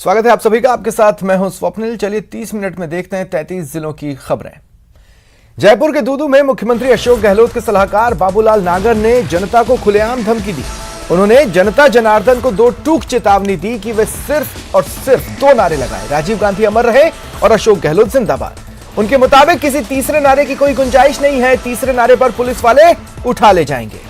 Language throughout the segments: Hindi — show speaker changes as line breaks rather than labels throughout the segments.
स्वागत है आप सभी का। आपके साथ मैं हूं स्वप्निल। चलिए 30 मिनट में देखते हैं 33 जिलों की खबरें। जयपुर के दूदू में मुख्यमंत्री अशोक गहलोत के सलाहकार बाबूलाल नागर ने जनता को खुलेआम धमकी दी। उन्होंने जनता जनार्दन को 2 टूक चेतावनी दी कि वे सिर्फ और सिर्फ 2 नारे लगाए, राजीव गांधी अमर रहे और अशोक गहलोत जिंदाबाद। उनके मुताबिक किसी तीसरे नारे की कोई गुंजाइश नहीं है। तीसरे नारे पर पुलिस वाले उठा ले जाएंगे।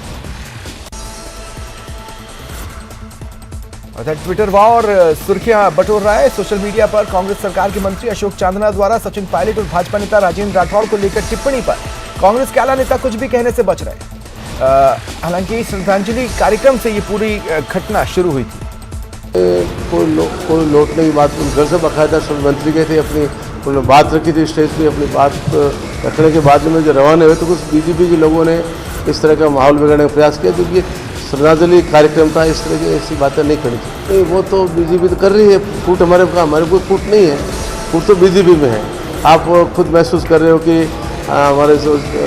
ट्विटर वार और सुर्खियां बटोर रहा है। सोशल मीडिया पर कांग्रेस सरकार के मंत्री अशोक चांदना द्वारा सचिन पायलट और भाजपा नेता राजेंद्र राठौड़ को लेकर टिप्पणी पर कांग्रेस के आला नेता कुछ भी कहने से बच रहे। हालांकि श्रद्धांजलि कार्यक्रम से ये पूरी घटना शुरू हुई थी।
कोई लौटने की बात घर से बाकायदा सब मंत्री गए थे, अपनी बात रखी थी स्टेज पे। अपनी बात रखने के बाद में जो रवाना हुए तो कुछ बीजेपी के लोगों ने इस तरह का माहौल बिगाड़ने का प्रयास किया, क्योंकि श्रद्धांजलि कार्यक्रम था। इस तरह की ऐसी बातें नहीं करनी चाहिए। वो तो बीजेपी तो कर रही है फूट, हमारे कोई फूट नहीं है। फूट तो बीजेपी में है। आप खुद महसूस कर रहे हो कि हमारे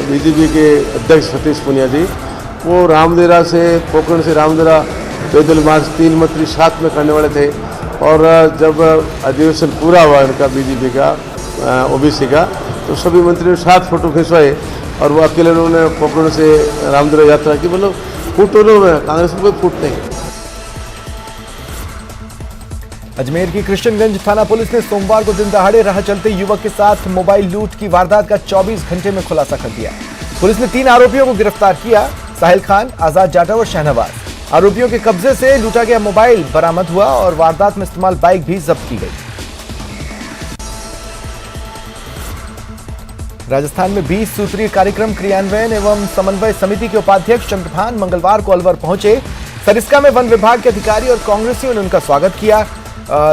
बीजेपी के अध्यक्ष सतीश पूनिया जी वो रामदेरा से पोखरण से रामदेरा पैदल मार्च 3 मंत्री साथ में करने वाले थे। और जब अधिवेशन पूरा हुआ इनका बीजेपी का ओबीसी का, तो सभी मंत्रियों साथ फोटो खिंचवाए और वो अकेले उन्होंने पोखरण से रामदेरा यात्रा की। मतलब फूट तो कांग्रेस में कोई फूट नहीं।
अजमेर की कृष्णगंज थाना पुलिस ने सोमवार को दिन दहाड़े राह चलते युवक के साथ मोबाइल लूट की वारदात का 24 घंटे में खुलासा कर दिया। पुलिस ने 3 आरोपियों को गिरफ्तार किया, साहिल खान, आजाद जाटव और शहनवाज। आरोपियों के कब्जे से लूटा गया मोबाइल बरामद हुआ और वारदात में इस्तेमाल बाइक भी जब्त की गई। राजस्थान में 20 सूत्रीय कार्यक्रम क्रियान्वयन एवं समन्वय समिति के उपाध्यक्ष चंद्रभान मंगलवार को अलवर पहुंचे। सरिस्का में वन विभाग के अधिकारी और कांग्रेसियों ने उनका स्वागत किया।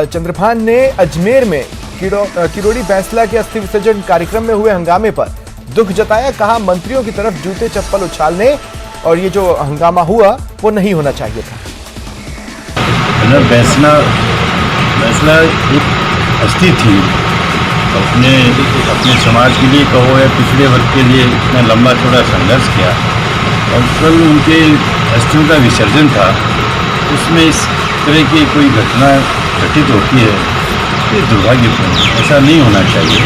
चंद्रभान ने अजमेर में किरोड़ी बैंसला के अस्थि विसर्जन कार्यक्रम में हुए हंगामे पर दुख जताया। कहा, मंत्रियों की तरफ जूते चप्पल उछालने और ये जो हंगामा हुआ वो नहीं होना चाहिए था।
बैंसला एक अस्थि थी, अपने समाज के लिए कहो या पिछड़े वर्ग के लिए इतना लंबा चौड़ा संघर्ष किया और कल उनके अस्थियों का विसर्जन था। उसमें इस तरह की कोई घटना घटित होती है, ये दुर्भाग्यपूर्ण, ऐसा नहीं होना चाहिए।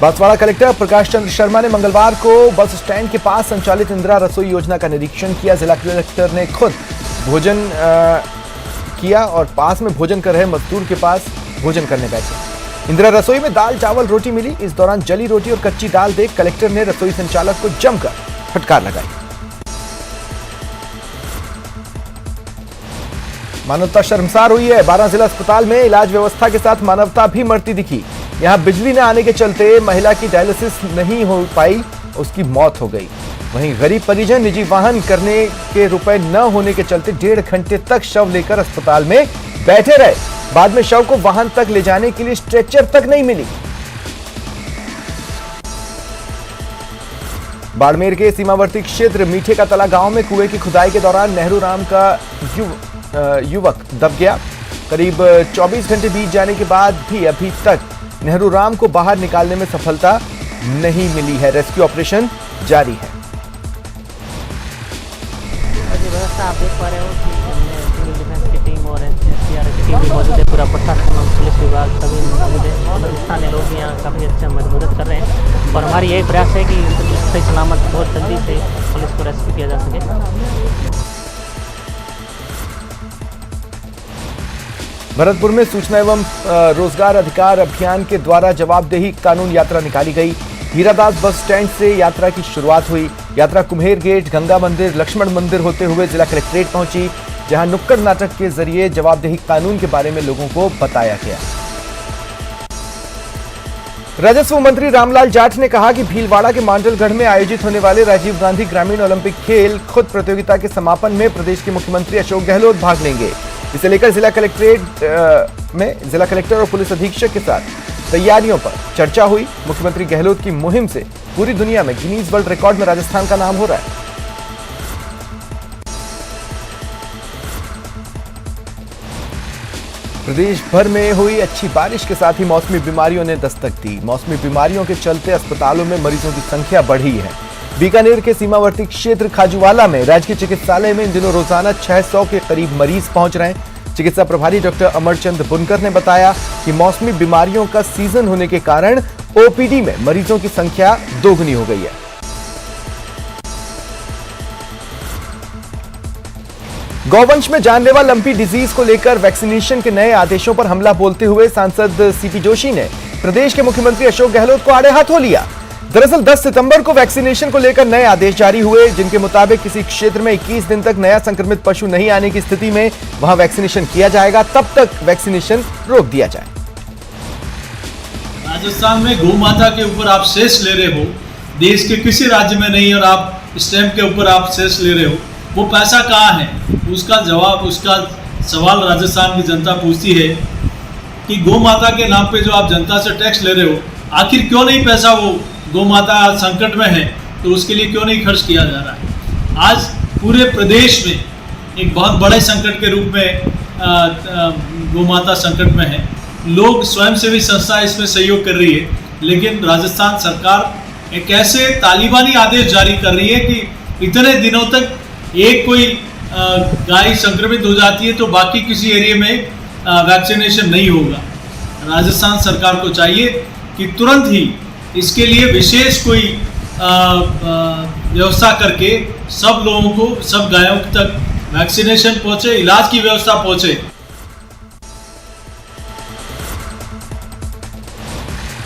बांसवाड़ा कलेक्टर प्रकाश चंद्र शर्मा ने मंगलवार को बस स्टैंड के पास संचालित इंदिरा रसोई योजना का निरीक्षण किया। जिला कलेक्टर ने खुद भोजन किया और पास में भोजन कर रहे मजदूर के पास भोजन करने बैठे। इंदिरा रसोई में दाल चावल रोटी मिली। इस दौरान जली रोटी और कच्ची दाल देख कलेक्टर ने रसोई संचालक को जमकर फटकार लगाई। मानवता शर्मसार हुई है। 12 जिला अस्पताल में इलाज व्यवस्था के साथ मानवता भी मरती दिखी। यहां बिजली न आने के चलते महिला की डायलिसिस नहीं हो पाई, उसकी मौत हो गई। वहीं गरीब परिजन निजी वाहन करने के रुपए न होने के चलते 1.5 घंटे तक शव लेकर अस्पताल में बैठे रहे। बाद में शव को वाहन तक ले जाने के लिए स्ट्रेचर तक नहीं मिली। बाड़मेर के सीमावर्ती क्षेत्र मीठे का तला गांव में कुएं की खुदाई के दौरान नेहरू राम का युवक दब गया। करीब 24 घंटे बीत जाने के बाद भी अभी तक नेहरू राम को बाहर निकालने में सफलता नहीं मिली है। रेस्क्यू ऑपरेशन जारी है।
व्यवस्था आप देख पा रहे हो कि हमने सिविल डिफेंस की टीम और एनसीआरएफ की टीम भी मौजूद है। पूरा प्रशासन और पुलिस विभाग सभी मौजूद है और स्थानीय लोग यहाँ काफ़ी अच्छा मदद कर रहे हैं। और हमारी यही प्रयास है कि सही सलामत बहुत जल्दी से पुलिस को रेस्क्यू किया जा सके।
भरतपुर में सूचना एवं रोजगार अधिकार अभियान के द्वारा जवाबदेही कानून यात्रा निकाली गई। हीरादास बस स्टैंड से यात्रा की शुरुआत हुई। यात्रा कुम्हेर गेट, गंगा मंदिर, लक्ष्मण मंदिर होते हुए जिला कलेक्ट्रेट पहुंची, जहां नुक्कड़ नाटक के जरिए जवाबदेही कानून के बारे में लोगों को बताया गया। राजस्व मंत्री रामलाल जाट ने कहा कि भीलवाड़ा के मांडलगढ़ में आयोजित होने वाले राजीव गांधी ग्रामीण ओलंपिक खेल खुद प्रतियोगिता के समापन में प्रदेश के मुख्यमंत्री अशोक गहलोत भाग लेंगे। इसे लेकर जिला कलेक्ट्रेट में जिला कलेक्टर और पुलिस अधीक्षक के साथ तैयारियों पर चर्चा हुई। मुख्यमंत्री गहलोत की मुहिम से पूरी दुनिया में गिनीज वर्ल्ड रिकॉर्ड में राजस्थान का नाम हो रहा है। प्रदेश भर में हुई अच्छी बारिश के साथ ही मौसमी बीमारियों ने दस्तक दी। मौसमी बीमारियों के चलते अस्पतालों में मरीजों की संख्या बढ़ी है। बीकानेर के सीमावर्ती क्षेत्र खाजूवाला में राजकीय चिकित्सालय में इन दिनों रोजाना 600 के करीब मरीज पहुंच रहे हैं। चिकित्सा प्रभारी डॉक्टर अमरचंद बुनकर ने बताया कि मौसमी बीमारियों का सीजन होने के कारण ओपीडी में मरीजों की संख्या दोगुनी हो गई है। गौवंश में जानलेवा लंपी डिजीज को लेकर वैक्सीनेशन के नए आदेशों पर हमला बोलते हुए सांसद सीपी जोशी ने प्रदेश के मुख्यमंत्री अशोक गहलोत को आड़े हाथों लिया। दरअसल 10 सितंबर को वैक्सीनेशन को लेकर नए आदेश जारी हुए, जिनके मुताबिक किसी क्षेत्र में 21 दिन तक नया संक्रमित पशु नहीं आने की स्थिति में वहां वैक्सीनेशन किया जाएगा, तब तक वैक्सीनेशन रोक दिया जाए।
राजस्थान में गौ माता के ऊपर आप सेस ले रहे हो, देश के किसी राज्य में नहीं, और आप स्टैंप के ऊपर आप सेस ले रहे हो, वो पैसा कहाँ है? उसका जवाब, उसका सवाल राजस्थान की जनता पूछती है कि गौ माता के नाम पे जो आप जनता से टैक्स ले रहे हो, आखिर क्यों नहीं पैसा, वो गौ माता संकट में है तो उसके लिए क्यों नहीं खर्च किया जा रहा है? आज पूरे प्रदेश में एक बहुत बड़े संकट के रूप में गौ माता संकट में है। लोग, स्वयंसेवी संस्था इसमें सहयोग कर रही है, लेकिन राजस्थान सरकार एक ऐसे तालिबानी आदेश जारी कर रही है कि इतने दिनों तक एक कोई गाय संक्रमित हो जाती है तो बाकी किसी एरिया में वैक्सीनेशन नहीं होगा। राजस्थान सरकार को चाहिए कि तुरंत ही इसके लिए विशेष कोई व्यवस्था करके सब लोगों को, सब गायों तक वैक्सीनेशन पहुंचे, इलाज की व्यवस्था पहुंचे।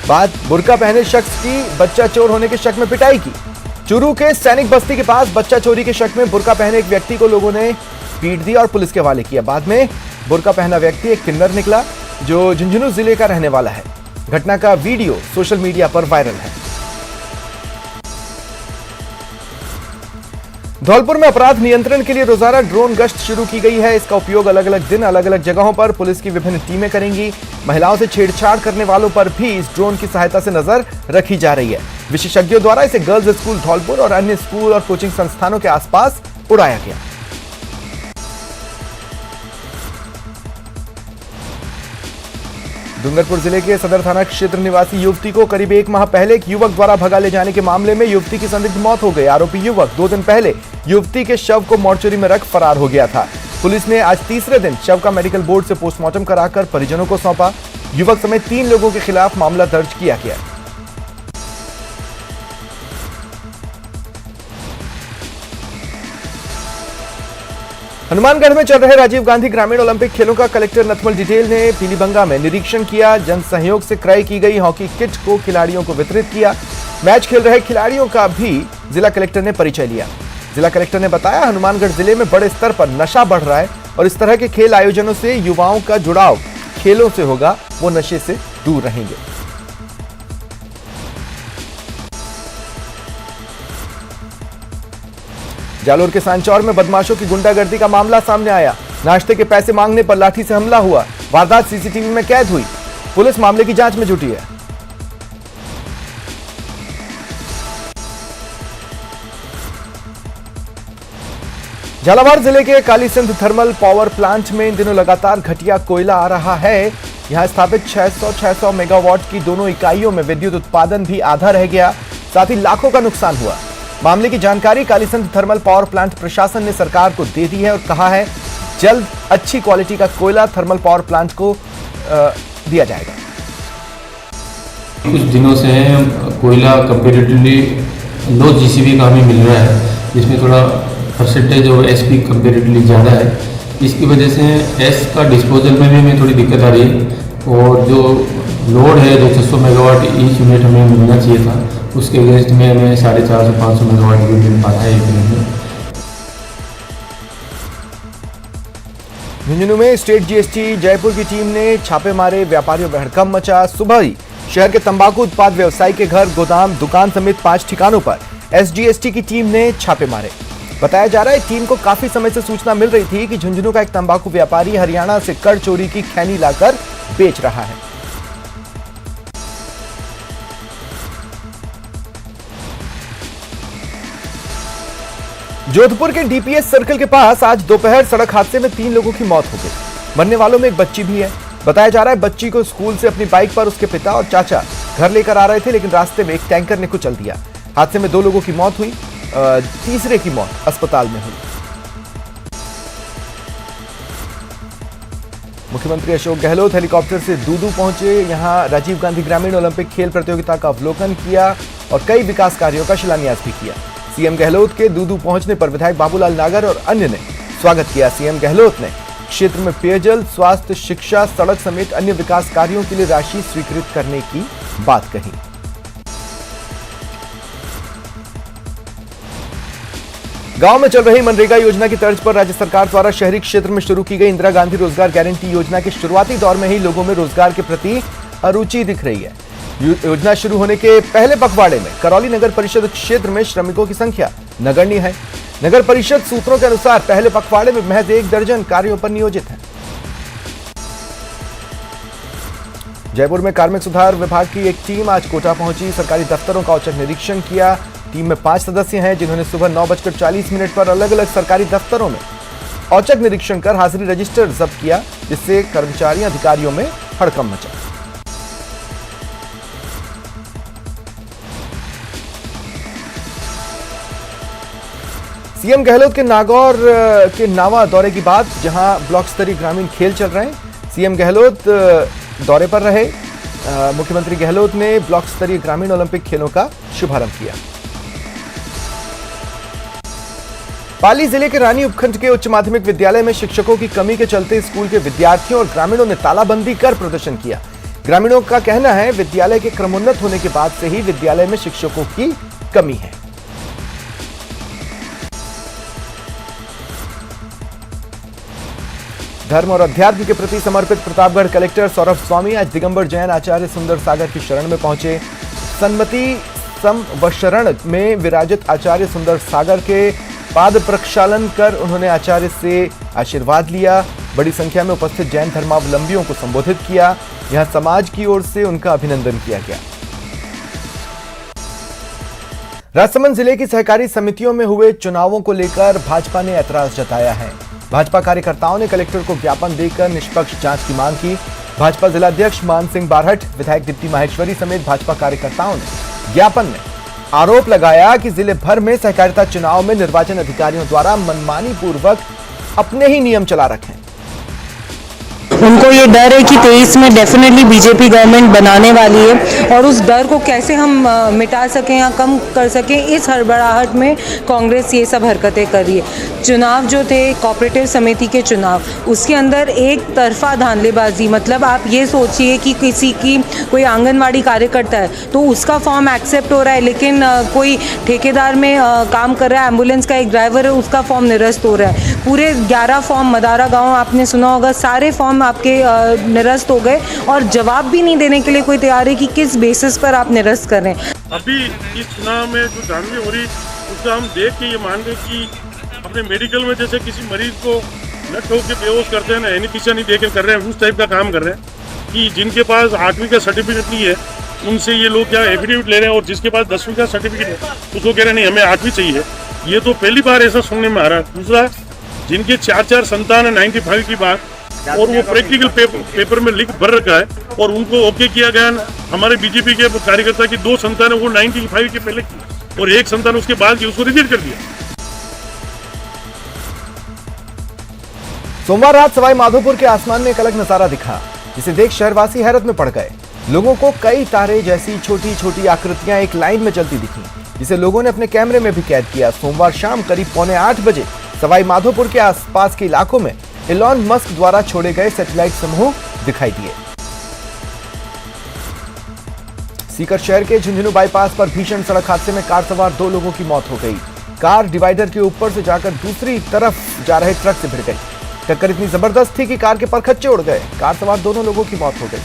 बात बुर्का पहने शख्स की बच्चा चोर होने के शक में पिटाई की। चूरू के सैनिक बस्ती के पास बच्चा चोरी के शक में बुर्का पहने एक व्यक्ति को लोगों ने पीट दिया और पुलिस के हवाले किया। बाद में बुर्का पहना व्यक्ति एक किन्नर निकला जो झुंझुनू जिले का रहने वाला है। घटना का वीडियो सोशल मीडिया पर वायरल है। धौलपुर में अपराध नियंत्रण के लिए रोजाना ड्रोन गश्त शुरू की गई है। इसका उपयोग अलग अलग दिन अलग अलग जगहों पर पुलिस की विभिन्न टीमें करेंगी। महिलाओं से छेड़छाड़ करने वालों पर भी इस ड्रोन की सहायता से नजर रखी जा रही है। विशेषज्ञों द्वारा इसे गर्ल्स स्कूल धौलपुर और अन्य स्कूल और कोचिंग संस्थानों के आसपास उड़ाया गया। डूंगरपुर जिले के सदर थाना क्षेत्र निवासी युवती को करीब 1 माह पहले एक युवक द्वारा भगा ले जाने के मामले में युवती की संदिग्ध मौत हो गई। आरोपी युवक 2 दिन पहले युवती के शव को मोर्चरी में रख फरार हो गया था। पुलिस ने आज तीसरे दिन शव का मेडिकल बोर्ड से पोस्टमार्टम कराकर परिजनों को सौंपा। युवक समेत 3 लोगों के खिलाफ मामला दर्ज किया गया। हनुमानगढ़ में चल रहे राजीव गांधी ग्रामीण ओलंपिक खेलों का कलेक्टर नथमल डिटेल ने पीलीबंगा में निरीक्षण किया। जन सहयोग से क्रय की गई हॉकी किट को खिलाड़ियों को वितरित किया। मैच खेल रहे खिलाड़ियों का भी जिला कलेक्टर ने परिचय लिया। जिला कलेक्टर ने बताया, हनुमानगढ़ जिले में बड़े स्तर पर नशा बढ़ रहा है और इस तरह के खेल आयोजनों से युवाओं का जुड़ाव खेलों से होगा, वो नशे से दूर रहेंगे। जालोर के सांचौर में बदमाशों की गुंडागर्दी का मामला सामने आया। नाश्ते के पैसे मांगने पर लाठी से हमला हुआ। वारदात सीसीटीवी में कैद हुई। पुलिस मामले की जांच में जुटी है। झालावाड़ जिले के कालीसिंध थर्मल पावर प्लांट में इन दिनों लगातार घटिया कोयला आ रहा है। यहां स्थापित 600 मेगावाट की दोनों इकाइयों में विद्युत उत्पादन भी आधा रह गया, साथ ही लाखों का नुकसान हुआ। मामले की जानकारी कालीसिंध थर्मल पावर प्लांट प्रशासन ने सरकार को दे दी है और कहा है जल्द अच्छी क्वालिटी का कोयला थर्मल पावर प्लांट को दिया जाएगा।
कुछ दिनों से कोयला कंपेरेटिवली लो जीसीबी का हमें मिल रहा है, जिसमें थोड़ा परसेंटेज और एसपी कंपेरेटिवली ज़्यादा है। इसकी वजह से एस का डिस्पोजल में भी हमें थोड़ी दिक्कत आ रही है और जो लोड है जो 600 मेगावाट ईच यूनिट हमें मिलना चाहिए था, उसके अगेंस्ट में हमें 450 से 500 मेगावाट भी मिल पाता है एक दिन में।
झुंझुनू में स्टेट जीएसटी जयपुर की टीम ने छापे मारे, व्यापारियों में हड़कंप मचा। सुबह ही शहर के तंबाकू उत्पाद व्यवसायी के घर, गोदाम, दुकान समेत 5 ठिकानों पर एसजीएसटी की टीम ने छापे मारे। बताया जा रहा है टीम को काफी समय से सूचना मिल रही थी कि झुंझुनू का एक तंबाकू व्यापारी हरियाणा से कर चोरी की खैनी लाकर बेच रहा है। जोधपुर के डीपीएस सर्कल के पास आज दोपहर सड़क हादसे में 3 लोगों की मौत हो गई। मरने वालों में एक बच्ची भी है। बताया जा रहा है बच्ची को स्कूल से अपनी बाइक पर उसके पिता और चाचा घर लेकर आ रहे थे, लेकिन रास्ते में एक टैंकर ने कुचल दिया। हादसे में 2 लोगों की मौत हुई, तीसरे की मौत अस्पताल में हुई। मुख्यमंत्री अशोक गहलोत हेलीकॉप्टर से दूदू पहुंचे। यहां राजीव गांधी ग्रामीण ओलंपिक खेल प्रतियोगिता का अवलोकन किया और कई विकास कार्यों का शिलान्यास भी किया। सीएम गहलोत के दूदू पहुंचने पर विधायक बाबूलाल नागर और अन्य ने स्वागत किया। सीएम गहलोत ने क्षेत्र में पेयजल, स्वास्थ्य, शिक्षा, सड़क समेत अन्य विकास कार्यों के लिए राशि स्वीकृत करने की बात कही। गांव में चल रही मनरेगा योजना की तर्ज पर राज्य सरकार द्वारा शहरी क्षेत्र में शुरू की गई इंदिरा गांधी रोजगार गारंटी योजना के शुरुआती दौर में ही लोगों में रोजगार के प्रति अरुचि दिख रही है। योजना शुरू होने के पहले पखवाड़े में करौली नगर परिषद क्षेत्र में श्रमिकों की संख्या नगण्य है। नगर परिषद सूत्रों के अनुसार पहले पखवाड़े में महज 1 दर्जन कार्यों पर नियोजित है। जयपुर में कार्मिक सुधार विभाग की एक टीम आज कोटा पहुंची, सरकारी दफ्तरों का औचक निरीक्षण किया। टीम में 5 सदस्य हैं जिन्होंने सुबह 9:40 पर अलग अलग सरकारी दफ्तरों में औचक निरीक्षण कर हाजिरी रजिस्टर जब्त किया, जिससे कर्मचारियों अधिकारियों में हड़कंप मचा। सीएम गहलोत के नागौर के नावा दौरे की बात, जहां ब्लॉक स्तरीय ग्रामीण खेल चल रहे हैं। सीएम गहलोत दौरे पर रहे। मुख्यमंत्री गहलोत ने ब्लॉक स्तरीय ग्रामीण ओलंपिक खेलों का शुभारंभ किया। पाली जिले के रानी उपखंड के उच्च माध्यमिक विद्यालय में शिक्षकों की कमी के चलते स्कूल के विद्यार्थियों और ग्रामीणों ने तालाबंदी कर प्रदर्शन किया। ग्रामीणों का कहना है विद्यालय के क्रमोन्नत होने के बाद से ही विद्यालय में शिक्षकों की कमी है। धर्म और अध्यात्म के प्रति समर्पित प्रतापगढ़ कलेक्टर सौरभ स्वामी आज दिगंबर जैन आचार्य सुंदर सागर की शरण में पहुंचे। सन्मति समवशरण में विराजित आचार्य सुंदर सागर के पाद प्रक्षालन कर उन्होंने आचार्य से आशीर्वाद लिया। बड़ी संख्या में उपस्थित जैन धर्मावलंबियों को संबोधित किया। यहां समाज की ओर से उनका अभिनंदन किया गया। राजसमंद जिले की सहकारी समितियों में हुए चुनावों को लेकर भाजपा ने ऐतराज जताया है। भाजपा कार्यकर्ताओं ने कलेक्टर को ज्ञापन देकर निष्पक्ष जांच की मांग की। भाजपा जिलाध्यक्ष मान सिंह बारहट, विधायक दीप्ति माहेश्वरी समेत भाजपा कार्यकर्ताओं ने ज्ञापन में आरोप लगाया कि जिले भर में सहकारिता चुनाव में निर्वाचन अधिकारियों द्वारा मनमानी पूर्वक अपने ही नियम चला रखे हैं।
उनको ये डर है कि 23 में डेफिनेटली बीजेपी गवर्नमेंट बनाने वाली है और उस डर को कैसे हम मिटा सकें या कम कर सकें, इस हड़बड़ाहट में कांग्रेस ये सब हरकतें कर रही है। चुनाव जो थे कोऑपरेटिव समिति के चुनाव, उसके अंदर एक तरफा धांधलेबाजी, मतलब आप ये सोचिए कि किसी की कोई आंगनवाड़ी कार्यकर्ता है तो उसका फॉर्म एक्सेप्ट हो रहा है, लेकिन कोई ठेकेदार में काम कर रहा है, एम्बुलेंस का एक ड्राइवर है, उसका फॉर्म निरस्त हो रहा है। पूरे 11 फॉर्म मदारा गाँव आपने सुना होगा, सारे फॉर्म आपके निरस्त हो गए और जवाब भी नहीं देने के लिए कोई तैयार है कि किस बेसिस पर आप निरस्त कर रहे हैं।
अभी इस चुनाव में जो धांधली हो रही उसका हम देख के ये मान गए कि अपने मेडिकल में जैसे किसी मरीज को न ठोक के बेहोश करते हैं, ना एनीस्थीसिया नहीं देकर कर रहे हैं, उस टाइप का काम कर रहे हैं कि जिनके पास 8वीं का सर्टिफिकेट नहीं है उनसे ये लोग क्या एफिडेविट ले रहे हैं और जिसके पास 10वीं का सर्टिफिकेट है उसको कह रहे हैं नहीं हमें 8वीं चाहिए। ये तो पहली बार ऐसा सुनने में आ रहा है। दूसरा, जिनके 4 संतान है 95 की बात और वो प्रैक्टिकल पेपर में लिख भर रखा है और उनको ओके किया गया। हमारे बीजेपी के कार्यकर्ता की 2 संतान है वो 95 के पहले की और 1 संतान उसके बाद की, उसको रिजेक्ट कर दिया।
सोमवार रात सवाई माधोपुर के आसमान में एक अलग नजारा दिखा, जिसे देख शहरवासी हैरत में पड़ गए। लोगों को कई तारे जैसी छोटी छोटी आकृतियां एक लाइन में चलती दिखी, जिसे लोगों ने अपने कैमरे में भी कैद किया। सोमवार शाम करीब 7:45 बजे सवाई माधोपुर के आसपास के इलाकों में एलॉन मस्क द्वारा छोड़े गए सैटेलाइट समूह दिखाई दिए। सीकर शहर के झुंझुनू बाईपास पर भीषण सड़क हादसे में कार सवार 2 लोगों की मौत हो गई। कार डिवाइडर के ऊपर से जाकर दूसरी तरफ जा रहे ट्रक से भिड़ गई। टक्कर इतनी जबरदस्त थी कि कार के परखच्चे उड़ गए। कार सवार दोनों लोगों की मौत हो गई।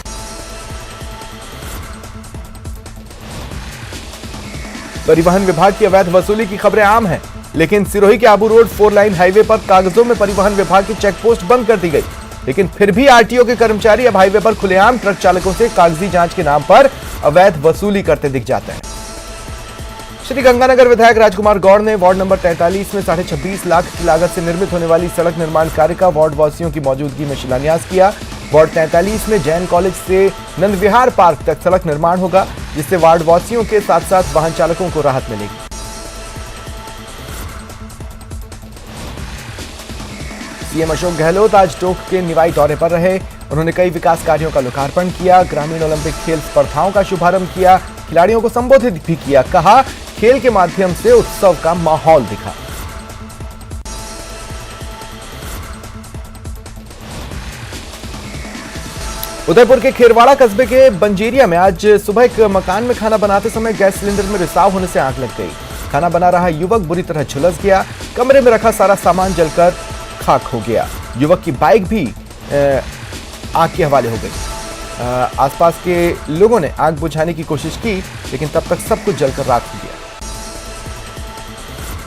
परिवहन विभाग की अवैध वसूली की खबरें आम हैं, लेकिन सिरोही के आबू रोड 4 लाइन हाईवे पर कागजों में परिवहन विभाग की चेकपोस्ट बंद कर दी गई, लेकिन फिर भी आरटीओ के कर्मचारी अब हाईवे पर खुलेआम ट्रक चालकों से कागजी जांच के नाम पर अवैध वसूली करते दिख जाते हैं। श्री गंगानगर विधायक राजकुमार गौड़ ने वार्ड नंबर 43 में 26.5 लाख की लागत से निर्मित होने वाली सड़क निर्माण कार्य का वार्ड वासियों की मौजूदगी में शिलान्यास किया। वार्ड 43 में जैन कॉलेज से नंद विहार पार्क तक सड़क निर्माण होगा। जिससे वार्डवासियों के साथ साथ वाहन चालकों को राहत मिलेगी। सीएम अशोक गहलोत आज टोंक के निवाई दौरे पर रहे। उन्होंने कई विकास कार्यों का लोकार्पण किया, ग्रामीण ओलंपिक खेल स्पर्धाओं का शुभारंभ किया, खिलाड़ियों को संबोधित भी किया। कहा, खेल के माध्यम से उत्सव का माहौल दिखा। उदयपुर के खेरवाड़ा कस्बे के बंजेरिया में आज सुबह एक मकान में खाना बनाते समय गैस सिलेंडर में रिसाव होने से आग लग गई। खाना बना रहा युवक बुरी तरह झुलस गया। कमरे में रखा सारा सामान जलकर खाक हो गया। युवक की बाइक भी आग के हवाले हो गई। आसपास के लोगों ने आग बुझाने की कोशिश की, लेकिन तब तक सब कुछ जलकर राख हो गया।